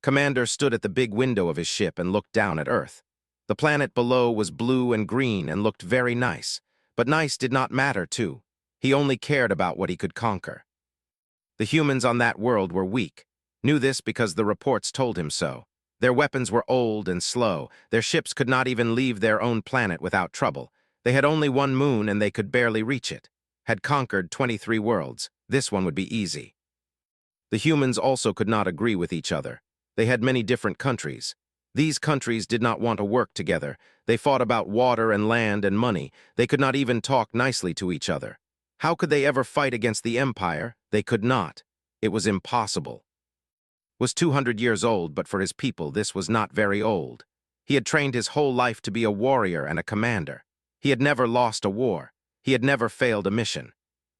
Commander stood at the big window of his ship and looked down at Earth. The planet below was blue and green and looked very nice, but nice did not matter too. He only cared about what he could conquer. The humans on that world were weak, knew this because the reports told him so. Their weapons were old and slow, their ships could not even leave their own planet without trouble. They had only one moon and they could barely reach it. Had conquered 23 worlds, this one would be easy. The humans also could not agree with each other. They had many different countries. These countries did not want to work together. They fought about water and land and money. They could not even talk nicely to each other. How could they ever fight against the Empire? They could not. It was impossible. Was 200 years old, but for his people this was not very old. He had trained his whole life to be a warrior and a commander. He had never lost a war. He had never failed a mission.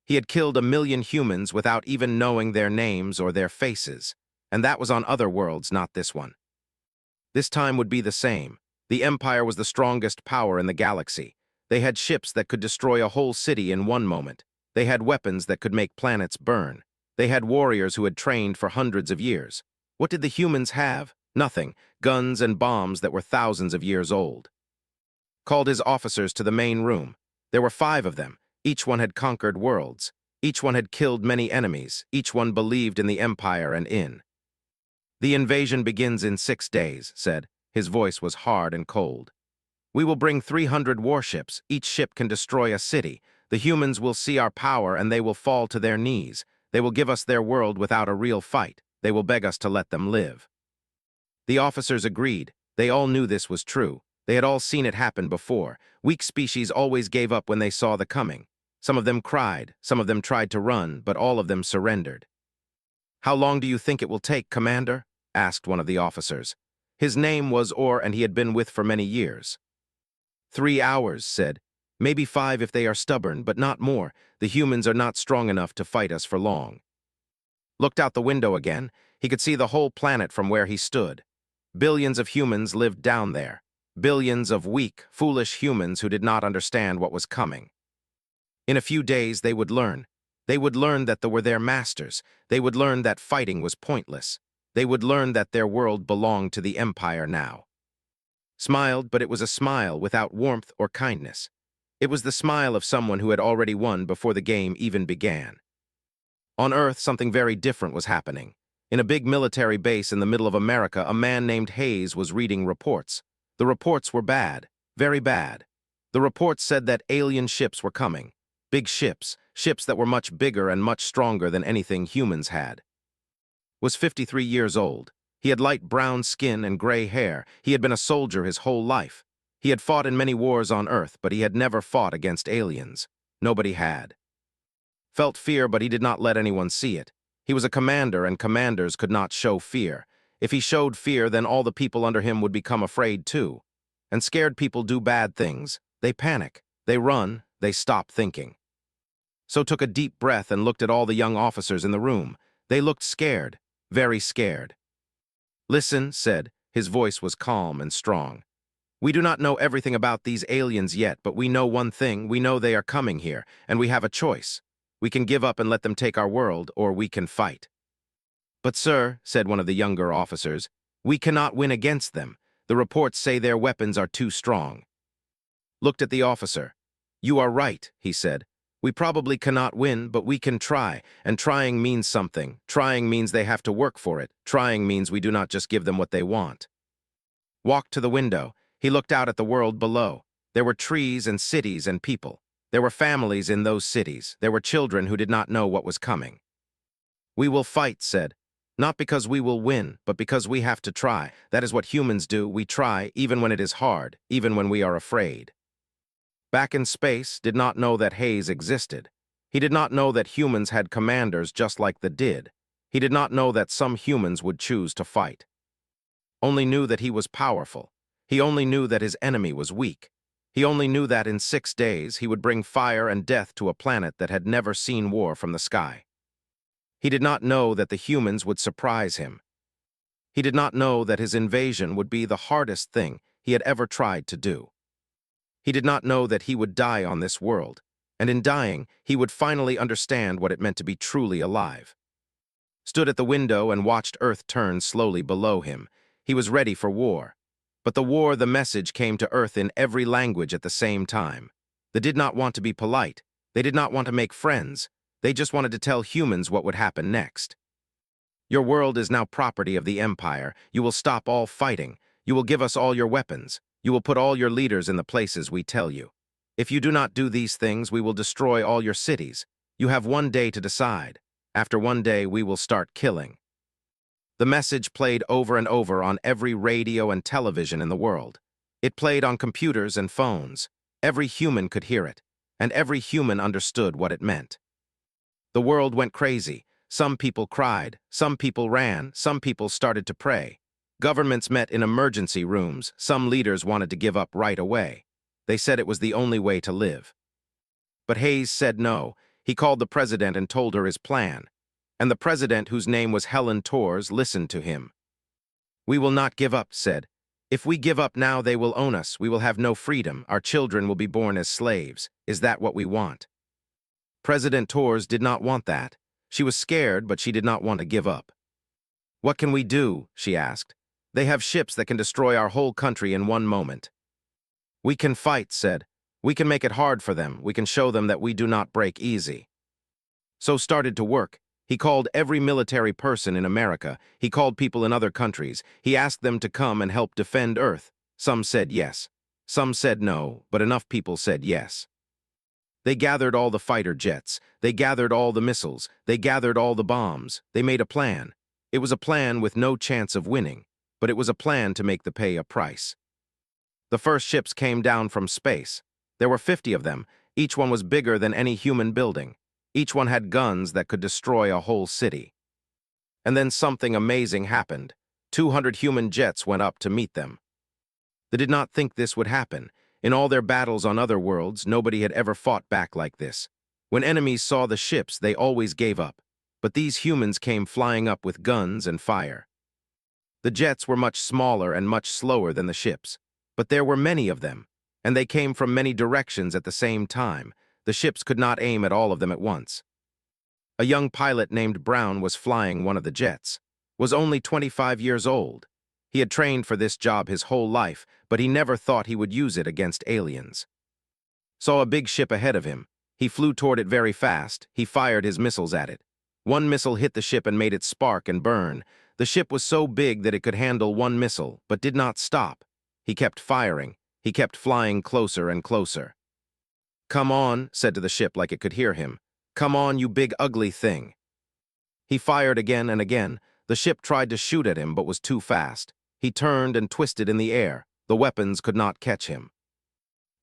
He had killed 1 million humans without even knowing their names or their faces. And that was on other worlds, not this one. This time would be the same. The Empire was the strongest power in the galaxy. They had ships that could destroy a whole city in one moment. They had weapons that could make planets burn. They had warriors who had trained for hundreds of years. What did the humans have? Nothing. Guns and bombs that were thousands of years old. Called his officers to the main room. There were 5 of them. Each one had conquered worlds. Each one had killed many enemies. Each one believed in the Empire and in. The invasion begins in 6 days, said. His voice was hard and cold. We will bring 300 warships. Each ship can destroy a city. The humans will see our power and they will fall to their knees. They will give us their world without a real fight. They will beg us to let them live. The officers agreed. They all knew this was true. They had all seen it happen before. Weak species always gave up when they saw the coming. Some of them cried, some of them tried to run, but all of them surrendered. How long do you think it will take, Commander? Asked one of the officers. His name was Orr and he had been with for many years. 3 hours, said. Maybe 5 if they are stubborn, but not more. The humans are not strong enough to fight us for long. Looked out the window again. He could see the whole planet from where he stood. Billions of humans lived down there. Billions of weak, foolish humans who did not understand what was coming. In a few days they would learn. They would learn that they were their masters. They would learn that fighting was pointless. They would learn that their world belonged to the Empire now. Smiled, but it was a smile without warmth or kindness. It was the smile of someone who had already won before the game even began. On Earth, something very different was happening. In a big military base in the middle of America, a man named Hayes was reading reports. The reports were bad, very bad. The reports said that alien ships were coming. Big ships, ships that were much bigger and much stronger than anything humans had. Was 53 years old. He had light brown skin and gray hair. He had been a soldier his whole life. He had fought in many wars on Earth, but he had never fought against aliens. Nobody had. Felt fear, but he did not let anyone see it. He was a commander, and commanders could not show fear. If he showed fear, then all the people under him would become afraid too. And scared people do bad things. They panic. They run. They stop thinking. So took a deep breath and looked at all the young officers in the room. They looked scared, very scared. Listen, said. His voice was calm and strong. We do not know everything about these aliens yet, but we know one thing. We know they are coming here, and we have a choice. We can give up and let them take our world, or we can fight. But sir, said one of the younger officers, we cannot win against them. The reports say their weapons are too strong. Looked at the officer. You are right, he said. We probably cannot win, but we can try, and trying means something. Trying means they have to work for it. Trying means we do not just give them what they want. Walked to the window. He looked out at the world below. There were trees and cities and people. There were families in those cities. There were children who did not know what was coming. We will fight, said. Not because we will win, but because we have to try. That is what humans do. We try, even when it is hard, even when we are afraid. Back in space, did not know that Hayes existed. He did not know that humans had commanders just like the did. He did not know that some humans would choose to fight. Only knew that he was powerful. He only knew that his enemy was weak. He only knew that in 6 days he would bring fire and death to a planet that had never seen war from the sky. He did not know that the humans would surprise him. He did not know that his invasion would be the hardest thing he had ever tried to do. He did not know that he would die on this world, and in dying, he would finally understand what it meant to be truly alive. stood at the window and watched Earth turn slowly below him. He was ready for war. But the message came to Earth in every language at the same time. They did not want to be polite. They did not want to make friends. They just wanted to tell humans what would happen next. Your world is now property of the Empire. You will stop all fighting. You will give us all your weapons. You will put all your leaders in the places we tell you. If you do not do these things, we will destroy all your cities. You have 1 day to decide. After 1 day, we will start killing. The message played over and over on every radio and television in the world. It played on computers and phones. Every human could hear it, and every human understood what it meant. The world went crazy. Some people cried, some people ran, some people started to pray. Governments met in emergency rooms. Some leaders wanted to give up right away. They said it was the only way to live. But Hayes said no. He called the president and told her his plan. And the president, whose name was Helen Torres, listened to him. "We will not give up," said. "If we give up now, they will own us. We will have no freedom. Our children will be born as slaves. Is that what we want?" President Torres did not want that. She was scared, but she did not want to give up. "What can we do?" she asked. "They have ships that can destroy our whole country in 1 moment." "We can fight," said. "We can make it hard for them. We can show them that we do not break easy." So started to work. He called every military person in America. He called people in other countries. He asked them to come and help defend Earth. Some said yes. Some said no, but enough people said yes. They gathered all the fighter jets. They gathered all the missiles. They gathered all the bombs. They made a plan. It was a plan with no chance of winning, but it was a plan to make the pay a price. The first ships came down from space. There were 50 of them. Each one was bigger than any human building. Each one had guns that could destroy a whole city. And then something amazing happened. 200 human jets went up to meet them. They did not think this would happen. In all their battles on other worlds, nobody had ever fought back like this. When enemies saw the ships, they always gave up. But these humans came flying up with guns and fire. The jets were much smaller and much slower than the ships. But there were many of them, and they came from many directions at the same time. The ships could not aim at all of them at once. A young pilot named Brown was flying one of the jets. Was only 25 years old. He had trained for this job his whole life, but he never thought he would use it against aliens. Saw a big ship ahead of him. He flew toward it very fast. He fired his missiles at it. One missile hit the ship and made it spark and burn. The ship was so big that it could handle one missile, but did not stop. He kept firing. He kept flying closer and closer. "Come on," said to the ship like it could hear him. "Come on, you big ugly thing." He fired again and again. The ship tried to shoot at him but was too fast. He turned and twisted in the air. The weapons could not catch him.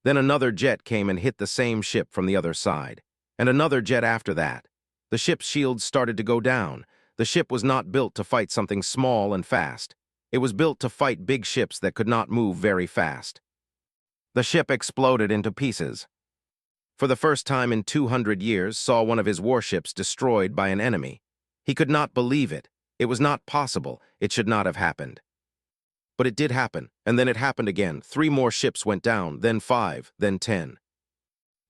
Then another jet came and hit the same ship from the other side. And another jet after that. The ship's shields started to go down. The ship was not built to fight something small and fast. It was built to fight big ships that could not move very fast. The ship exploded into pieces. For the first time in 200 years, saw one of his warships destroyed by an enemy. He could not believe it. It was not possible. It should not have happened. But it did happen, and then it happened again. 3 more ships went down, then 5, then 10.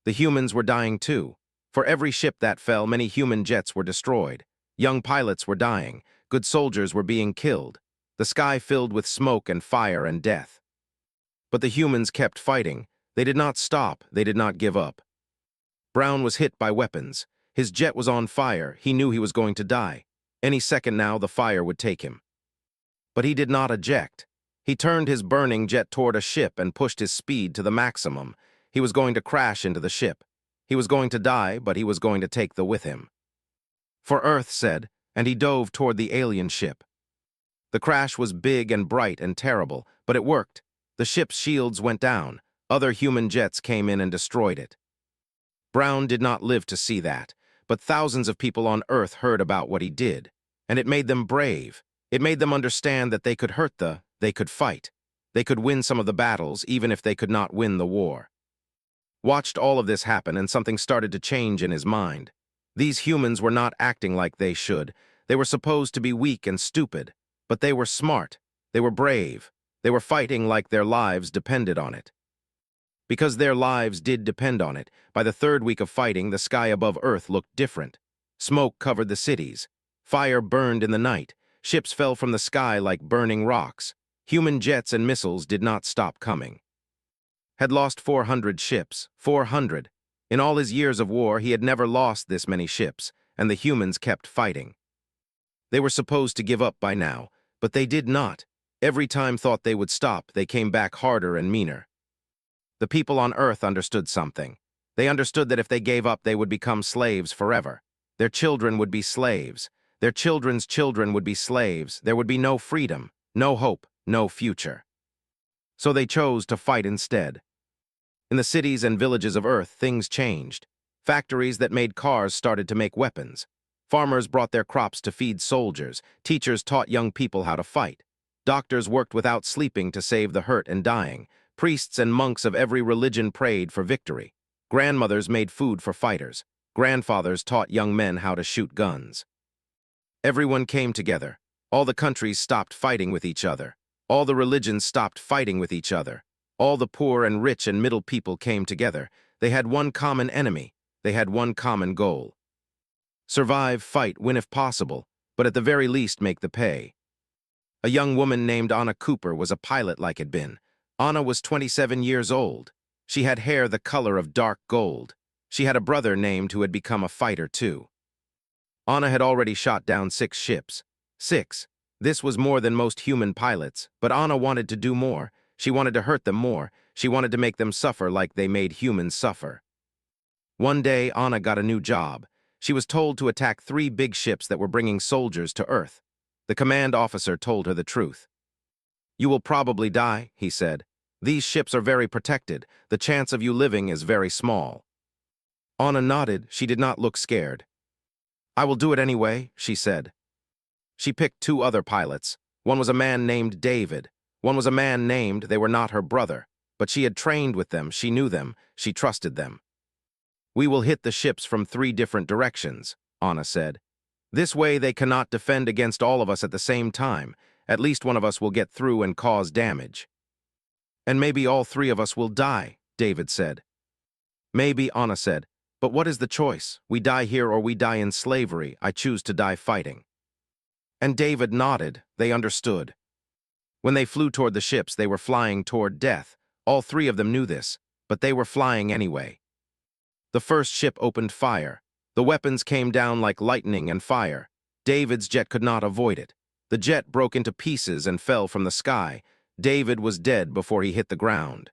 The humans were dying too. For every ship that fell, many human jets were destroyed. Young pilots were dying. Good soldiers were being killed. The sky filled with smoke and fire and death. But the humans kept fighting. They did not stop. They did not give up. Brown was hit by weapons. His jet was on fire. He knew he was going to die. Any second now, the fire would take him. But he did not eject. He turned his burning jet toward a ship and pushed his speed to the maximum. He was going to crash into the ship. He was going to die, but he was going to take the with him. For Earth said, and he dove toward the alien ship. The crash was big and bright and terrible, but it worked. The ship's shields went down. Other human jets came in and destroyed it. Brown did not live to see that, but thousands of people on Earth heard about what he did, and it made them brave. It made them understand that they could they could fight. They could win some of the battles, even if they could not win the war. Watched all of this happen, and something started to change in his mind. These humans were not acting like they should. They were supposed to be weak and stupid, but they were smart. They were brave. They were fighting like their lives depended on it. Because their lives did depend on it, by the 3rd week of fighting, the sky above Earth looked different. Smoke covered the cities. Fire burned in the night. Ships fell from the sky like burning rocks. Human jets and missiles did not stop coming. Had lost 400 ships. 400. In all his years of war, he had never lost this many ships, and the humans kept fighting. They were supposed to give up by now, but they did not. Every time thought they would stop, they came back harder and meaner. The people on Earth understood something. They understood that if they gave up, they would become slaves forever. Their children would be slaves. Their children's children would be slaves. There would be no freedom, no hope, no future. So they chose to fight instead. In the cities and villages of Earth, things changed. Factories that made cars started to make weapons. Farmers brought their crops to feed soldiers. Teachers taught young people how to fight. Doctors worked without sleeping to save the hurt and dying. Priests and monks of every religion prayed for victory. Grandmothers made food for fighters. Grandfathers taught young men how to shoot guns. Everyone came together. All the countries stopped fighting with each other. All the religions stopped fighting with each other. All the poor and rich and middle people came together. They had one common enemy. They had one common goal. Survive, fight, win if possible, but at the very least make the pay. A young woman named Anna Cooper was a pilot like had been. Anna was 27 years old. She had hair the color of dark gold. She had a brother named who had become a fighter too. Anna had already shot down 6 ships. 6. This was more than most human pilots, but Anna wanted to do more. She wanted to hurt them more. She wanted to make them suffer like they made humans suffer. One day, Anna got a new job. She was told to attack 3 big ships that were bringing soldiers to Earth. The command officer told her the truth. "You will probably die," he said. "These ships are very protected. The chance of you living is very small." Anna nodded. She did not look scared. "I will do it anyway," she said. She picked 2 other pilots. One was a man named David. One was a man named, they were not her brother. But she had trained with them, she knew them, she trusted them. "We will hit the ships from 3 different directions," Anna said. "This way they cannot defend against all of us at the same time. At least one of us will get through and cause damage." "And maybe all 3 of us will die," David said. "Maybe," Anna said. "But what is the choice? We die here or we die in slavery. I choose to die fighting." And David nodded. They understood. When they flew toward the ships, they were flying toward death. All 3 of them knew this, but they were flying anyway. The first ship opened fire. The weapons came down like lightning and fire. David's jet could not avoid it. The jet broke into pieces and fell from the sky. David was dead before he hit the ground.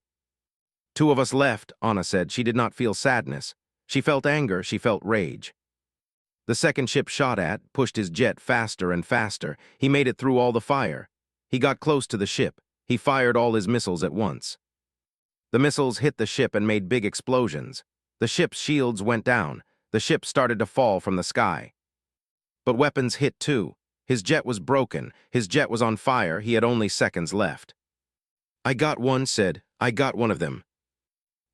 "2 of us left," Anna said. She did not feel sadness. She felt anger, she felt rage. The second ship shot at, pushed his jet faster and faster. He made it through all the fire. He got close to the ship. He fired all his missiles at once. The missiles hit the ship and made big explosions. The ship's shields went down. The ship started to fall from the sky. But weapons hit too. His jet was broken. His jet was on fire. He had only seconds left. "I got one," said. "I got one of them."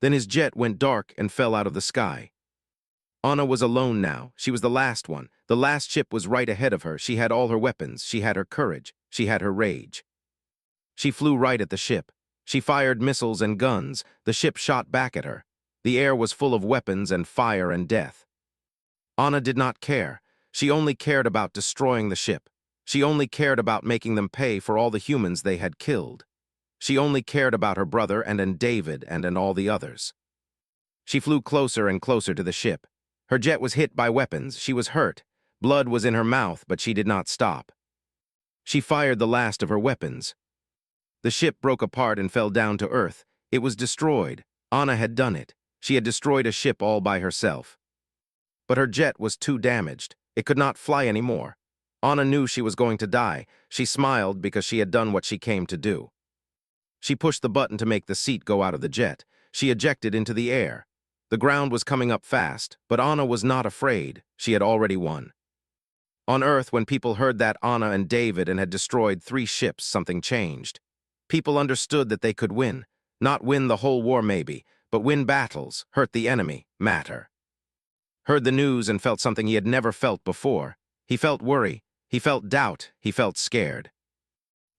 Then his jet went dark and fell out of the sky. Anna was alone now. She was the last one. The last ship was right ahead of her. She had all her weapons. She had her courage. She had her rage. She flew right at the ship. She fired missiles and guns. The ship shot back at her. The air was full of weapons and fire and death. Anna did not care. She only cared about destroying the ship. She only cared about making them pay for all the humans they had killed. She only cared about her brother and David and all the others. She flew closer and closer to the ship. Her jet was hit by weapons. She was hurt. Blood was in her mouth, but she did not stop. She fired the last of her weapons. The ship broke apart and fell down to Earth. It was destroyed. Anna had done it. She had destroyed a ship all by herself. But her jet was too damaged. It could not fly anymore. Anna knew she was going to die. She smiled because she had done what she came to do. She pushed the button to make the seat go out of the jet. She ejected into the air. The ground was coming up fast, but Anna was not afraid. She had already won. On Earth, when people heard that Anna and David had destroyed 3 ships, something changed. People understood that they could win. Not win the whole war maybe, but win battles, hurt the enemy, matter. Heard the news and felt something he had never felt before. He felt worry. He felt doubt. He felt scared.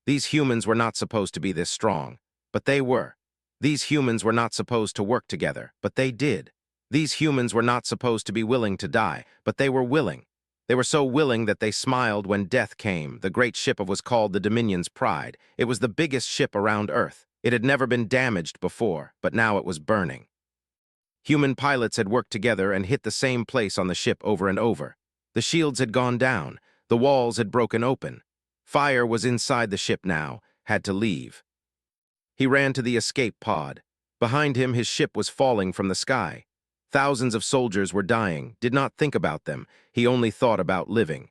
These humans were not supposed to be this strong, but they were. These humans were not supposed to work together, but they did. These humans were not supposed to be willing to die, but they were willing. They were so willing that they smiled when death came. The great ship was called the Dominion's Pride. It was the biggest ship around Earth. It had never been damaged before, but now it was burning. Human pilots had worked together and hit the same place on the ship over and over. The shields had gone down. The walls had broken open. Fire was inside the ship now, had to leave. He ran to the escape pod. Behind him, his ship was falling from the sky. Thousands of soldiers were dying, did not think about them. He only thought about living.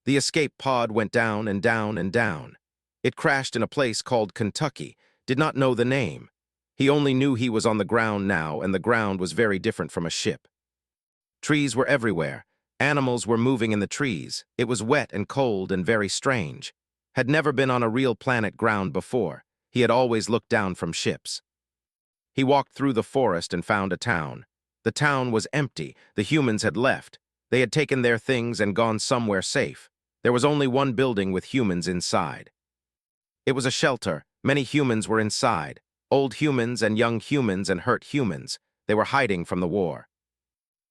The escape pod went down and down and down. It crashed in a place called Kentucky, did not know the name. He only knew he was on the ground now, and the ground was very different from a ship. Trees were everywhere. Animals were moving in the trees. It was wet and cold and very strange. Had never been on a real planet ground before. He had always looked down from ships. He walked through the forest and found a town. The town was empty. The humans had left. They had taken their things and gone somewhere safe. There was only one building with humans inside. It was a shelter. Many humans were inside. Old humans and young humans and hurt humans. They were hiding from the war.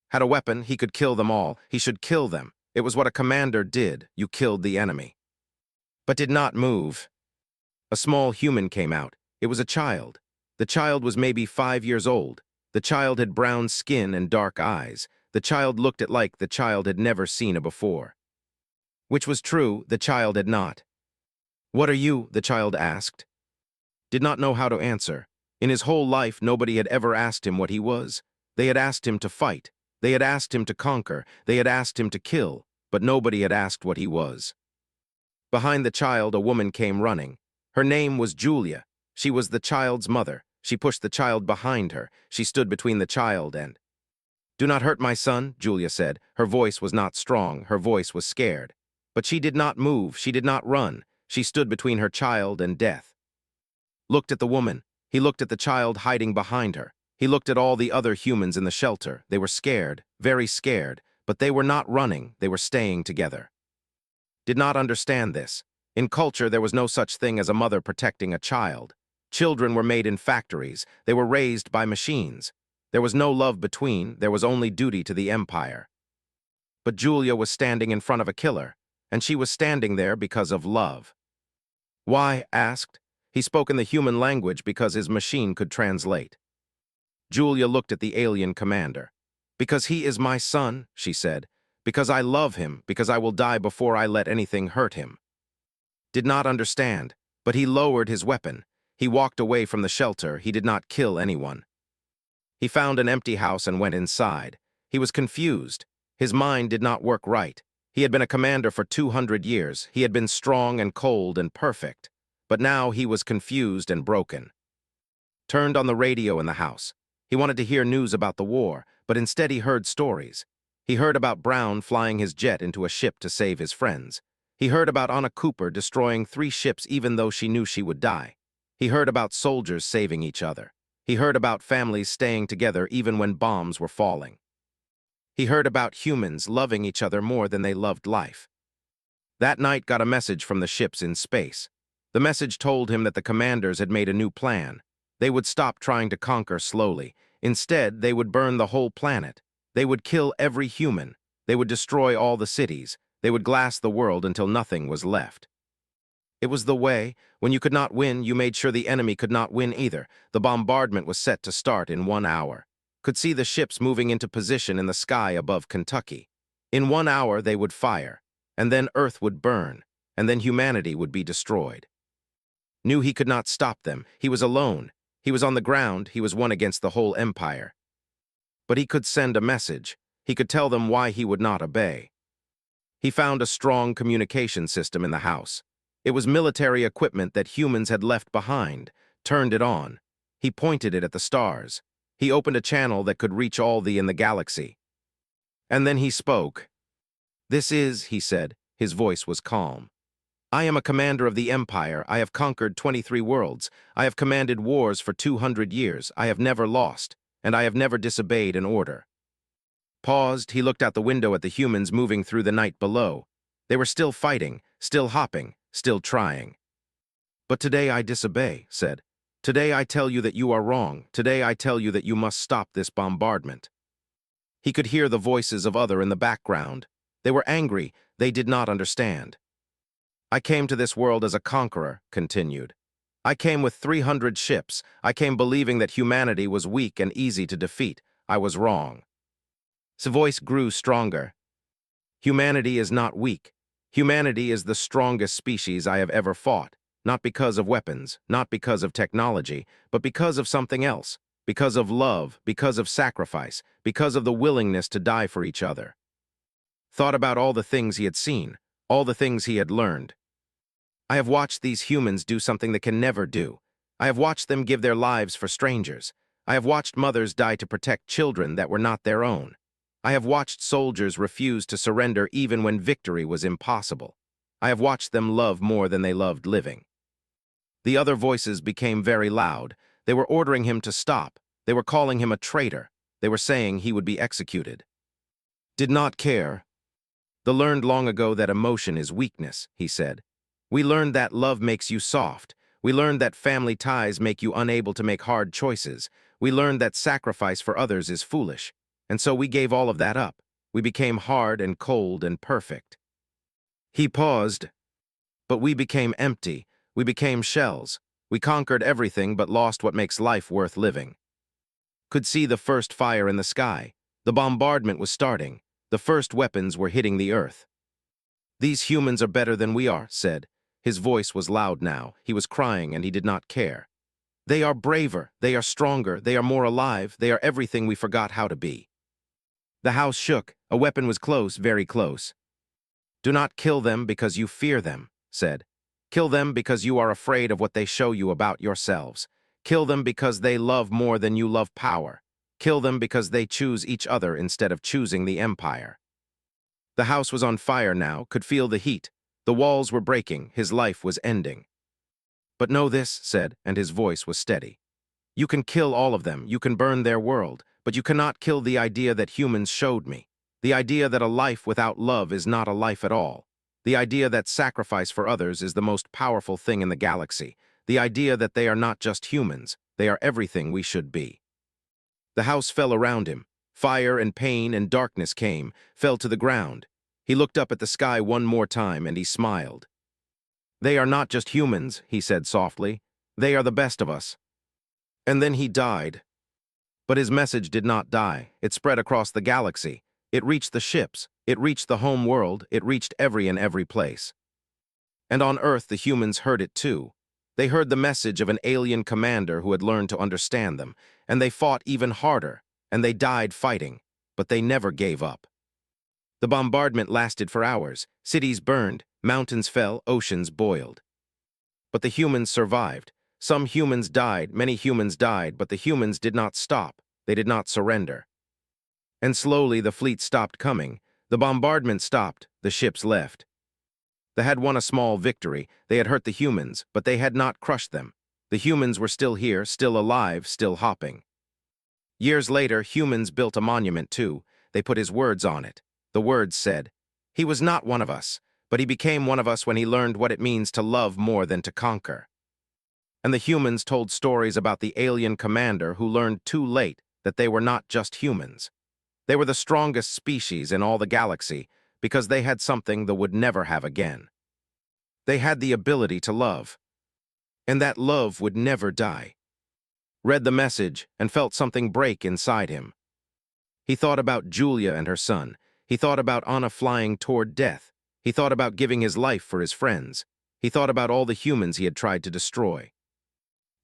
Had a weapon, he could kill them all. He should kill them. It was what a commander did. You killed the enemy. But did not move. A small human came out. It was a child. The child was maybe 5 years old. The child had brown skin and dark eyes. The child looked at like the child had never seen it before. Which was true, the child had not. "What are you?" the child asked. Did not know how to answer. In his whole life, nobody had ever asked him what he was. They had asked him to fight. They had asked him to conquer. They had asked him to kill. But nobody had asked what he was. Behind the child, a woman came running. Her name was Julia. She was the child's mother. She pushed the child behind her. She stood between the child and... "Do not hurt my son," Julia said. Her voice was not strong. Her voice was scared. But she did not move. She did not run. She stood between her child and death. Looked at the woman. He looked at the child hiding behind her. He looked at all the other humans in the shelter. They were scared, very scared, but they were not running. They were staying together. Did not understand this. In culture, there was no such thing as a mother protecting a child. Children were made in factories. They were raised by machines. There was no love between. There was only duty to the empire. But Julia was standing in front of a killer, and she was standing there because of love. "Why?" asked. He spoke in the human language because his machine could translate. Julia looked at the alien commander. "Because he is my son," she said. "Because I love him, because I will die before I let anything hurt him." Did not understand, but he lowered his weapon. He walked away from the shelter. He did not kill anyone. He found an empty house and went inside. He was confused. His mind did not work right. He had been a commander for 200 years. He had been strong and cold and perfect. But now he was confused and broken. Turned on the radio in the house. He wanted to hear news about the war, but instead he heard stories. He heard about Brown flying his jet into a ship to save his friends. He heard about Anna Cooper destroying 3 ships even though she knew she would die. He heard about soldiers saving each other. He heard about families staying together even when bombs were falling. He heard about humans loving each other more than they loved life. That night got a message from the ships in space. The message told him that the commanders had made a new plan. They would stop trying to conquer slowly. Instead, they would burn the whole planet. They would kill every human. They would destroy all the cities. They would glass the world until nothing was left. It was the way. When you could not win, you made sure the enemy could not win either. The bombardment was set to start in 1 hour. Could see the ships moving into position in the sky above Kentucky. In 1 hour, they would fire. And then Earth would burn. And then humanity would be destroyed. Knew he could not stop them. He was alone. He was on the ground. He was one against the whole empire. But he could send a message. He could tell them why he would not obey. He found a strong communication system in the house. It was military equipment that humans had left behind. Turned it on. He pointed it at the stars. He opened a channel that could reach all in the galaxy. And then he spoke. "This is," he said. His voice was calm. "I am a commander of the Empire. I have conquered 23 worlds. I have commanded wars for 200 years. I have never lost, and I have never disobeyed an order." Paused, he looked out the window at the humans moving through the night below. They were still fighting, still hopping, still trying. "But today I disobey," said. "Today I tell you that you are wrong. Today I tell you that you must stop this bombardment." He could hear the voices of others in the background. They were angry, they did not understand. I came to this world as a conqueror, continued. I came with 300 ships. I came believing that humanity was weak and easy to defeat. I was wrong. His voice grew stronger. Humanity is not weak. Humanity is the strongest species I have ever fought, not because of weapons, not because of technology, but because of something else, because of love, because of sacrifice, because of the willingness to die for each other. Thought about all the things he had seen, all the things he had learned. I have watched these humans do something they can never do. I have watched them give their lives for strangers. I have watched mothers die to protect children that were not their own. I have watched soldiers refuse to surrender even when victory was impossible. I have watched them love more than they loved living. The other voices became very loud. They were ordering him to stop. They were calling him a traitor. They were saying he would be executed. Did not care. The learned long ago that emotion is weakness, he said. We learned that love makes you soft. We learned that family ties make you unable to make hard choices. We learned that sacrifice for others is foolish. And so we gave all of that up. We became hard and cold and perfect. He paused. But we became empty. We became shells. We conquered everything but lost what makes life worth living. Could see the first fire in the sky. The bombardment was starting. The first weapons were hitting the earth. These humans are better than we are, said. His voice was loud now. He was crying and he did not care. They are braver. They are stronger. They are more alive. They are everything we forgot how to be. The house shook. A weapon was close, very close. Do not kill them because you fear them, said. Kill them because you are afraid of what they show you about yourselves. Kill them because they love more than you love power. Kill them because they choose each other instead of choosing the empire. The house was on fire now, could feel the heat. The walls were breaking, his life was ending. But know this, said, and his voice was steady. You can kill all of them, you can burn their world, but you cannot kill the idea that humans showed me. The idea that a life without love is not a life at all. The idea that sacrifice for others is the most powerful thing in the galaxy. The idea that they are not just humans, they are everything we should be. The house fell around him. Fire and pain and darkness came, fell to the ground. He looked up at the sky one more time and he smiled. They are not just humans, he said softly. They are the best of us. And then he died. But his message did not die. It spread across the galaxy. It reached the ships. It reached the home world. It reached every place. And on Earth, the humans heard it too. They heard the message of an alien commander who had learned to understand them, and they fought even harder, and they died fighting, but they never gave up. The bombardment lasted for hours. Cities burned, mountains fell, oceans boiled. But the humans survived. Some humans died, many humans died, but the humans did not stop. They did not surrender. And slowly the fleet stopped coming. The bombardment stopped. The ships left. They had won a small victory. They had hurt the humans, but they had not crushed them. The humans were still here, still alive, still hopping. Years later, humans built a monument too. They put his words on it. The words said, "He was not one of us, but he became one of us when he learned what it means to love more than to conquer." And the humans told stories about the alien commander who learned too late that they were not just humans. They were the strongest species in all the galaxy because they had something they would never have again. They had the ability to love, and that love would never die. Read the message and felt something break inside him. He thought about Julia and her son. He thought about Anna flying toward death. He thought about giving his life for his friends. He thought about all the humans he had tried to destroy.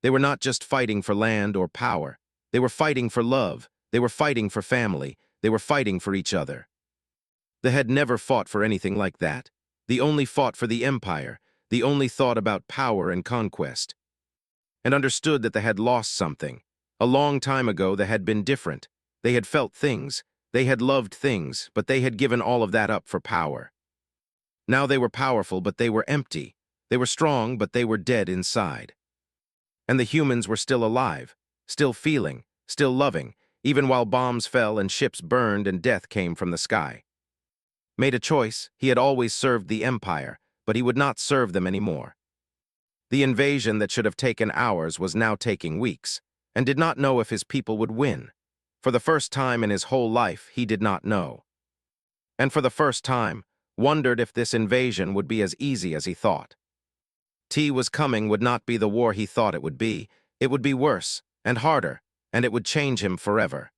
They were not just fighting for land or power. They were fighting for love. They were fighting for family. They were fighting for each other. They had never fought for anything like that. They only fought for the empire. They only thought about power and conquest. And understood that they had lost something. A long time ago they had been different. They had felt things. They had loved things, but they had given all of that up for power. Now they were powerful, but they were empty. They were strong, but they were dead inside. And the humans were still alive, still feeling, still loving, even while bombs fell and ships burned and death came from the sky. Made a choice. He had always served the empire, but he would not serve them anymore. The invasion that should have taken hours was now taking weeks, and did not know if his people would win. For the first time in his whole life, he did not know. and for the first time, wondered if this invasion would be as easy as he thought. T was coming would not be the war he thought it would be. It would be worse and harder, and it would change him forever.